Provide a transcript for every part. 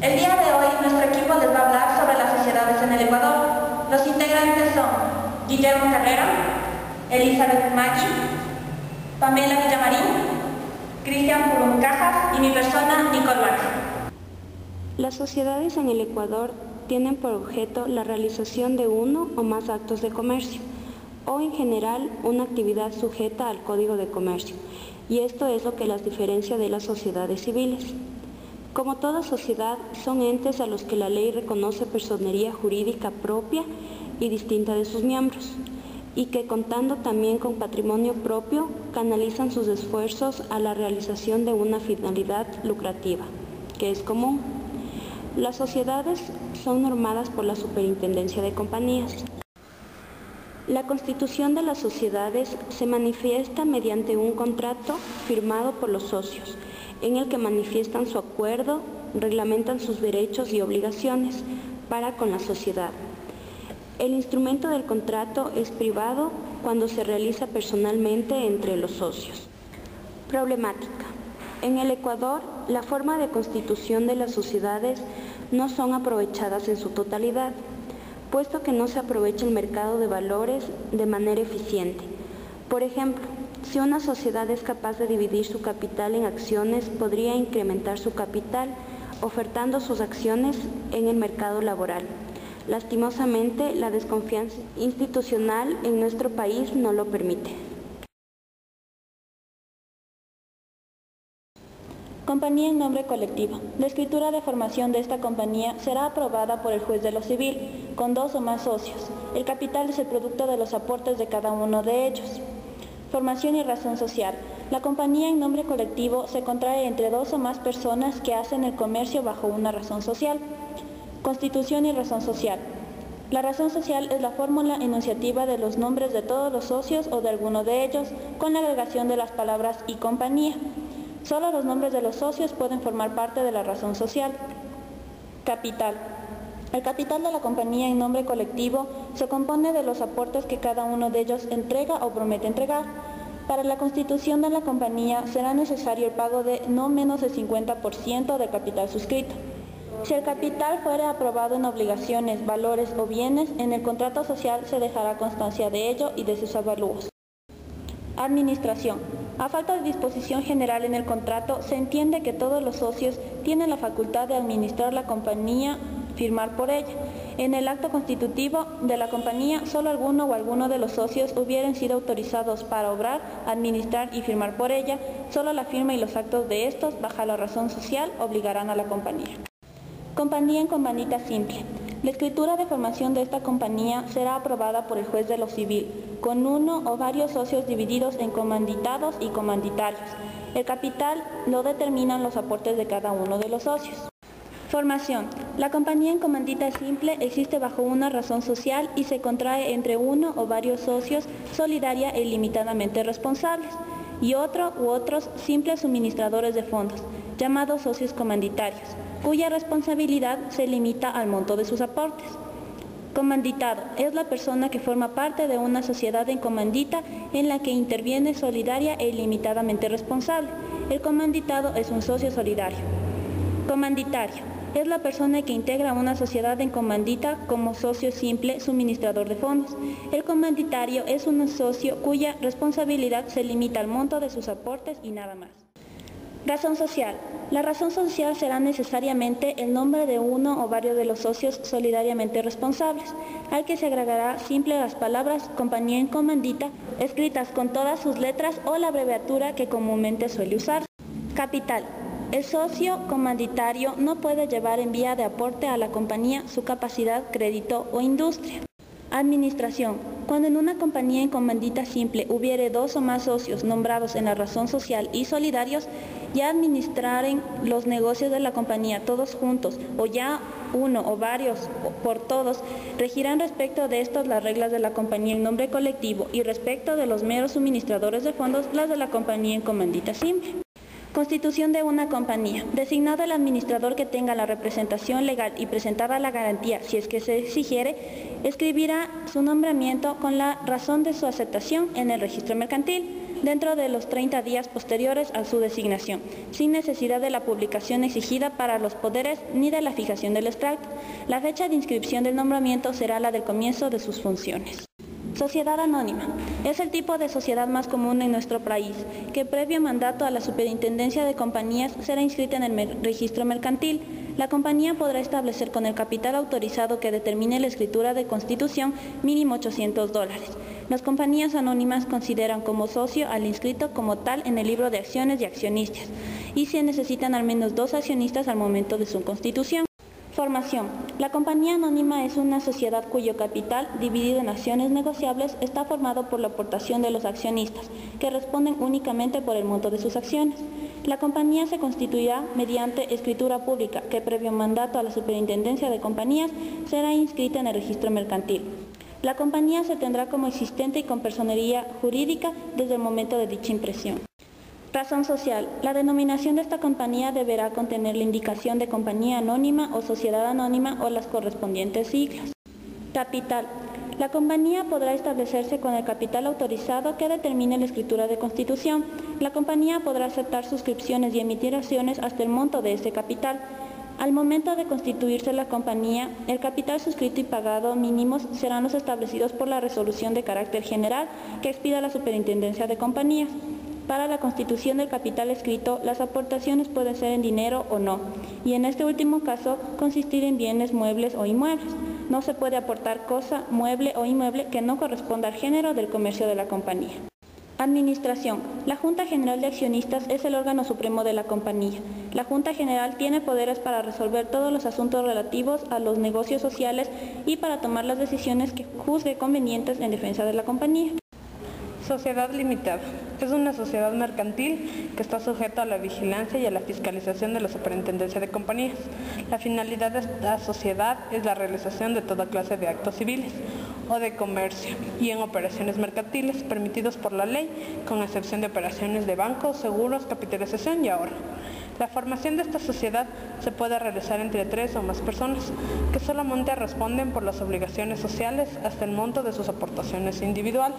El día de hoy nuestro equipo les va a hablar sobre las sociedades en el Ecuador. Los integrantes son Guillermo Carrera, Elizabeth Maggi, Pamela Villamarín, Cristian Purum Cajas y mi persona, Nicole Vargas. Las sociedades en el Ecuador tienen por objeto la realización de uno o más actos de comercio, o en general una actividad sujeta al Código de Comercio, y esto es lo que las diferencia de las sociedades civiles. Como toda sociedad, son entes a los que la ley reconoce personería jurídica propia y distinta de sus miembros, y que contando también con patrimonio propio, canalizan sus esfuerzos a la realización de una finalidad lucrativa, que es común. Las sociedades son normadas por la Superintendencia de Compañías. La constitución de las sociedades se manifiesta mediante un contrato firmado por los socios, en el que manifiestan su acuerdo, reglamentan sus derechos y obligaciones para con la sociedad. El instrumento del contrato es privado cuando se realiza personalmente entre los socios. Problemática. En el Ecuador, la forma de constitución de las sociedades no son aprovechadas en su totalidad, puesto que no se aprovecha el mercado de valores de manera eficiente. Por ejemplo, si una sociedad es capaz de dividir su capital en acciones, podría incrementar su capital ofertando sus acciones en el mercado laboral. Lastimosamente, la desconfianza institucional en nuestro país no lo permite. Compañía en nombre colectivo. La escritura de formación de esta compañía será aprobada por el juez de lo civil, con 2 o más socios. El capital es el producto de los aportes de cada uno de ellos. Formación y razón social. La compañía en nombre colectivo se contrae entre 2 o más personas que hacen el comercio bajo una razón social. Constitución y razón social. La razón social es la fórmula enunciativa de los nombres de todos los socios o de alguno de ellos, con la agregación de las palabras y compañía. Solo los nombres de los socios pueden formar parte de la razón social. Capital. El capital de la compañía en nombre colectivo se compone de los aportes que cada uno de ellos entrega o promete entregar. Para la constitución de la compañía será necesario el pago de no menos del 50% del capital suscrito. Si el capital fuera aprobado en obligaciones, valores o bienes, en el contrato social se dejará constancia de ello y de sus avalúos. Administración. A falta de disposición general en el contrato, se entiende que todos los socios tienen la facultad de administrar la compañía, firmar por ella. En el acto constitutivo de la compañía, solo alguno o alguno de los socios hubieran sido autorizados para obrar, administrar y firmar por ella. Solo la firma y los actos de estos, bajo la razón social, obligarán a la compañía. Compañía en comandita simple. La escritura de formación de esta compañía será aprobada por el juez de lo civil, con 1 o varios socios divididos en comanditados y comanditarios. El capital lo determinan los aportes de cada uno de los socios. Formación. La compañía en comandita simple existe bajo una razón social y se contrae entre 1 o varios socios solidaria e ilimitadamente responsables, y otro u otros simples suministradores de fondos, llamados socios comanditarios, cuya responsabilidad se limita al monto de sus aportes. Comanditado es la persona que forma parte de una sociedad en comandita en la que interviene solidaria e ilimitadamente responsable. El comanditado es un socio solidario. Comanditario es la persona que integra una sociedad en comandita como socio simple suministrador de fondos. El comanditario es un socio cuya responsabilidad se limita al monto de sus aportes y nada más. Razón social. La razón social será necesariamente el nombre de uno o varios de los socios solidariamente responsables, al que se agregará simple las palabras compañía en comandita, escritas con todas sus letras o la abreviatura que comúnmente suele usar. Capital. El socio comanditario no puede llevar en vía de aporte a la compañía su capacidad, crédito o industria. Administración. Cuando en una compañía en comandita simple hubiere 2 o más socios nombrados en la razón social y solidarios, ya administraren los negocios de la compañía todos juntos o ya uno o varios por todos, regirán respecto de estos las reglas de la compañía en nombre colectivo y respecto de los meros suministradores de fondos las de la compañía en comandita simple. Constitución de una compañía. Designado el administrador que tenga la representación legal y presentada la garantía, si es que se exigiere, escribirá su nombramiento con la razón de su aceptación en el registro mercantil. dentro de los 30 días posteriores a su designación, sin necesidad de la publicación exigida para los poderes ni de la fijación del extracto. La fecha de inscripción del nombramiento será la del comienzo de sus funciones. Sociedad anónima. Es el tipo de sociedad más común en nuestro país, que previo mandato a la Superintendencia de Compañías será inscrita en el registro mercantil. La compañía podrá establecer con el capital autorizado que determine la escritura de constitución mínimo $800. Las compañías anónimas consideran como socio al inscrito como tal en el libro de acciones y accionistas, y se necesitan al menos 2 accionistas al momento de su constitución. Formación. La compañía anónima es una sociedad cuyo capital, dividido en acciones negociables, está formado por la aportación de los accionistas, que responden únicamente por el monto de sus acciones. La compañía se constituirá mediante escritura pública, que previo mandato a la Superintendencia de Compañías será inscrita en el registro mercantil. La compañía se tendrá como existente y con personería jurídica desde el momento de dicha impresión. Razón social. La denominación de esta compañía deberá contener la indicación de compañía anónima o sociedad anónima o las correspondientes siglas. Capital. La compañía podrá establecerse con el capital autorizado que determine la escritura de constitución. La compañía podrá aceptar suscripciones y emitir acciones hasta el monto de ese capital. Al momento de constituirse la compañía, el capital suscrito y pagado mínimos serán los establecidos por la resolución de carácter general que expida la Superintendencia de Compañías. Para la constitución del capital escrito, las aportaciones pueden ser en dinero o no, y en este último caso consistir en bienes muebles o inmuebles. No se puede aportar cosa, mueble o inmueble que no corresponda al género del comercio de la compañía. Administración. La Junta General de Accionistas es el órgano supremo de la compañía. La Junta General tiene poderes para resolver todos los asuntos relativos a los negocios sociales y para tomar las decisiones que juzgue convenientes en defensa de la compañía. Sociedad limitada. Es una sociedad mercantil que está sujeta a la vigilancia y a la fiscalización de la Superintendencia de Compañías. La finalidad de esta sociedad es la realización de toda clase de actos civiles o de comercio y en operaciones mercantiles permitidos por la ley, con excepción de operaciones de bancos, seguros, capitalización y ahorro. La formación de esta sociedad se puede realizar entre 3 o más personas, que solamente responden por las obligaciones sociales hasta el monto de sus aportaciones individuales.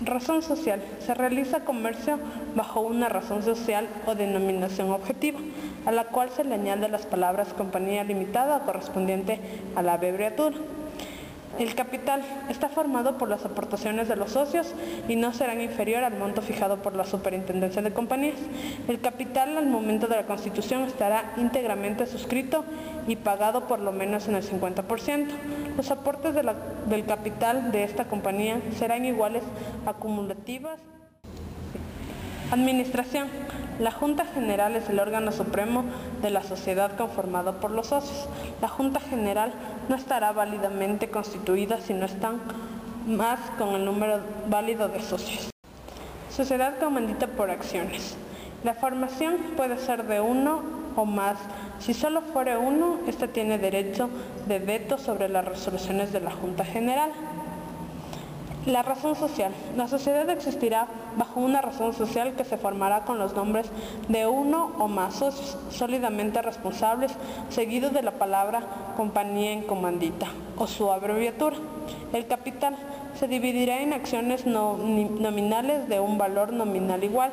Razón social. Se realiza comercio bajo una razón social o denominación objetiva, a la cual se le añade las palabras compañía limitada correspondiente a la abreviatura. El capital está formado por las aportaciones de los socios y no serán inferior al monto fijado por la Superintendencia de Compañías. El capital al momento de la constitución estará íntegramente suscrito y pagado por lo menos en el 50%. Los aportes del capital de esta compañía serán iguales acumulativas. Administración. La Junta General es el órgano supremo de la sociedad conformado por los socios. La Junta General no estará válidamente constituida si no están más con el número válido de socios. Sociedad comandita por acciones. La formación puede ser de 1 o más. Si solo fuere 1, ésta tiene derecho de veto sobre las resoluciones de la Junta General. La razón social. La sociedad existirá bajo una razón social que se formará con los nombres de 1 o más socios sólidamente responsables, seguido de la palabra compañía en comandita o su abreviatura. El capital se dividirá en acciones nominales de un valor nominal igual.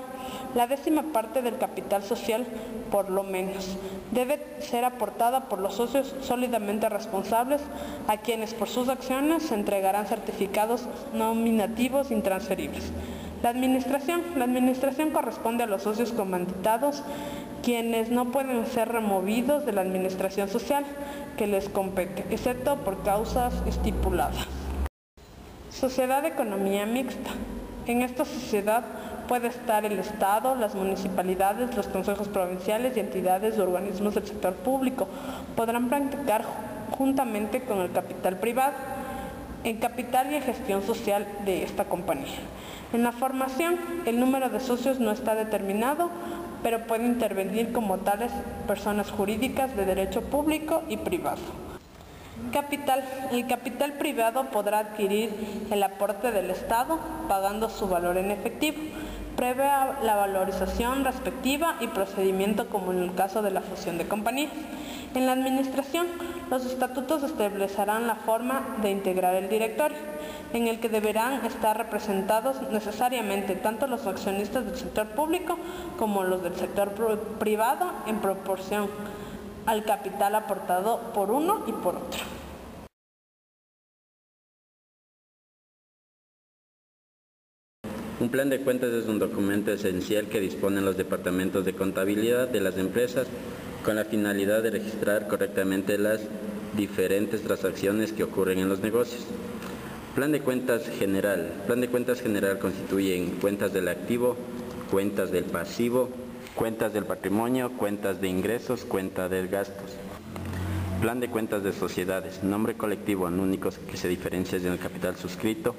La 10ª parte del capital social, por lo menos, debe ser aportada por los socios sólidamente responsables, a quienes por sus acciones se entregarán certificados nominativos intransferibles. La administración corresponde a los socios comanditados, quienes no pueden ser removidos de la administración social que les compete, excepto por causas estipuladas. Sociedad de economía mixta. En esta sociedad puede estar el Estado, las municipalidades, los consejos provinciales y entidades o organismos del sector público. Podrán practicar juntamente con el capital privado, en capital y en gestión social de esta compañía. En la formación, el número de socios no está determinado, pero puede intervenir como tales personas jurídicas de derecho público y privado. Capital. El capital privado podrá adquirir el aporte del Estado pagando su valor en efectivo, previa la valorización respectiva y procedimiento como en el caso de la fusión de compañías. En la administración, los estatutos establecerán la forma de integrar el directorio, en el que deberán estar representados necesariamente tanto los accionistas del sector público como los del sector privado en proporción al capital aportado por uno y por otro. Un plan de cuentas es un documento esencial que disponen los departamentos de contabilidad de las empresas con la finalidad de registrar correctamente las diferentes transacciones que ocurren en los negocios. Plan de cuentas general. Plan de cuentas general constituye en cuentas del activo, cuentas del pasivo, cuentas del patrimonio, cuentas de ingresos, cuentas de gastos. Plan de cuentas de sociedades. Nombre colectivo único que se diferencia del capital suscrito,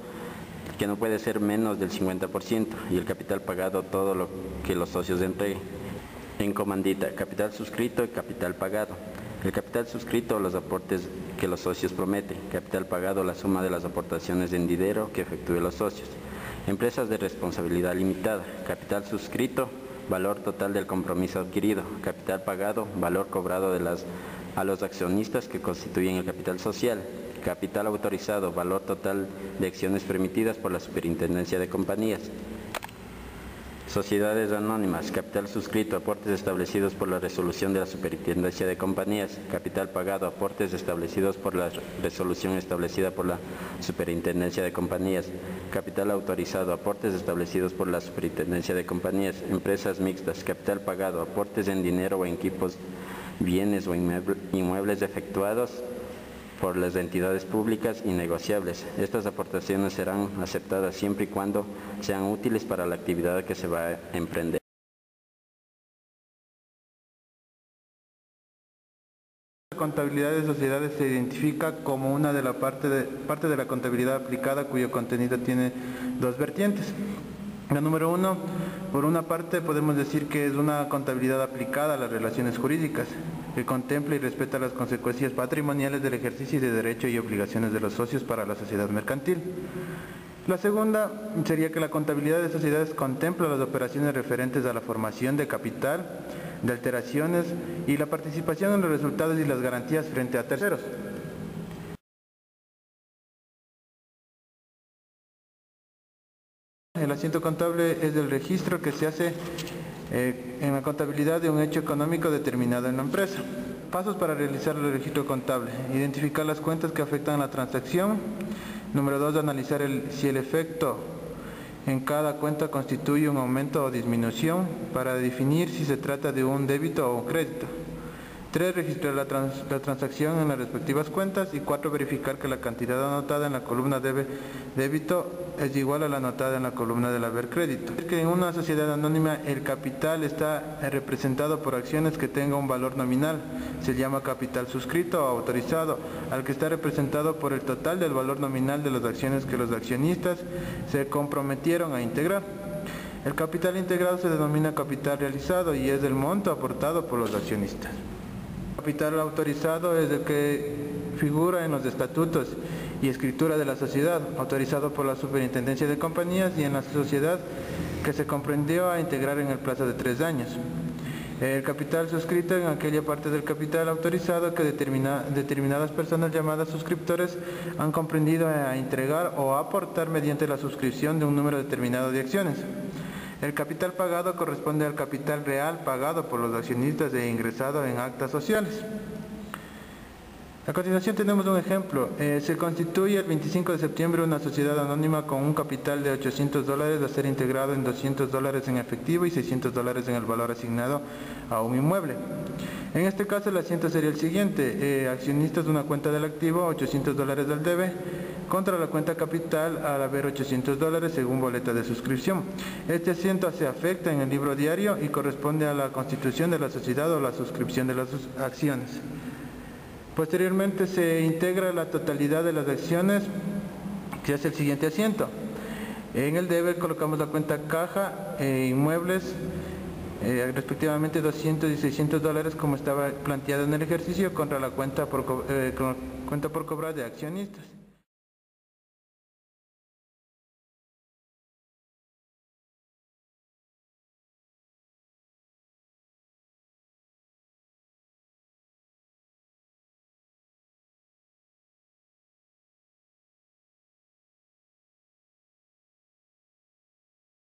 que no puede ser menos del 50%, y el capital pagado todo lo que los socios entreguen. En comandita, capital suscrito y capital pagado. El capital suscrito, los aportes que los socios prometen. Capital pagado, la suma de las aportaciones en dinero que efectúen los socios. Empresas de responsabilidad limitada. Capital suscrito, valor total del compromiso adquirido. Capital pagado, valor cobrado a los accionistas que constituyen el capital social. Capital autorizado, valor total de acciones permitidas por la Superintendencia de Compañías. Sociedades anónimas, capital suscrito, aportes establecidos por la resolución de la Superintendencia de Compañías. Capital pagado, aportes establecidos por la resolución establecida por la Superintendencia de Compañías. Capital autorizado, aportes establecidos por la Superintendencia de Compañías. Empresas mixtas, capital pagado, aportes en dinero o en equipos, bienes o inmuebles efectuados por las entidades públicas y negociables. Estas aportaciones serán aceptadas siempre y cuando sean útiles para la actividad que se va a emprender. La contabilidad de sociedades se identifica como una de la parte de la contabilidad aplicada cuyo contenido tiene dos vertientes. La número uno, por una parte podemos decir que es una contabilidad aplicada a las relaciones jurídicas, que contempla y respeta las consecuencias patrimoniales del ejercicio de derechos y obligaciones de los socios para la sociedad mercantil. La segunda sería que la contabilidad de sociedades contempla las operaciones referentes a la formación de capital, de alteraciones y la participación en los resultados y las garantías frente a terceros. El asiento contable es el registro que se hace en la contabilidad de un hecho económico determinado en la empresa. Pasos para realizar el registro contable. Identificar las cuentas que afectan a la transacción. Número 2, analizar si el efecto en cada cuenta constituye un aumento o disminución para definir si se trata de un débito o un crédito. 3, registrar la transacción en las respectivas cuentas. Y 4, verificar que la cantidad anotada en la columna débito es igual a la anotada en la columna del haber crédito. Es que en una sociedad anónima el capital está representado por acciones que tengan un valor nominal. Se llama capital suscrito o autorizado, al que está representado por el total del valor nominal de las acciones que los accionistas se comprometieron a integrar. El capital integrado se denomina capital realizado y es el monto aportado por los accionistas. Capital autorizado es el que figura en los estatutos y escritura de la sociedad, autorizado por la Superintendencia de Compañías y en la sociedad que se comprendió a integrar en el plazo de 3 años. El capital suscrito en aquella parte del capital autorizado que determinadas personas llamadas suscriptores han comprendido a entregar o aportar mediante la suscripción de un número determinado de acciones. El capital pagado corresponde al capital real pagado por los accionistas e ingresado en actas sociales. A continuación tenemos un ejemplo. Se constituye el 25 de septiembre una sociedad anónima con un capital de $800 a ser integrado en $200 en efectivo y $600 en el valor asignado a un inmueble. En este caso el asiento sería el siguiente. Accionistas de una cuenta del activo, $800 del debe, contra la cuenta capital al haber $800 según boleta de suscripción. Este asiento se afecta en el libro diario y corresponde a la constitución de la sociedad o la suscripción de las acciones. Posteriormente se integra la totalidad de las acciones, que es el siguiente asiento. En el debe colocamos la cuenta caja e inmuebles, respectivamente $200 y $600 como estaba planteado en el ejercicio, contra la cuenta por cobrar de accionistas.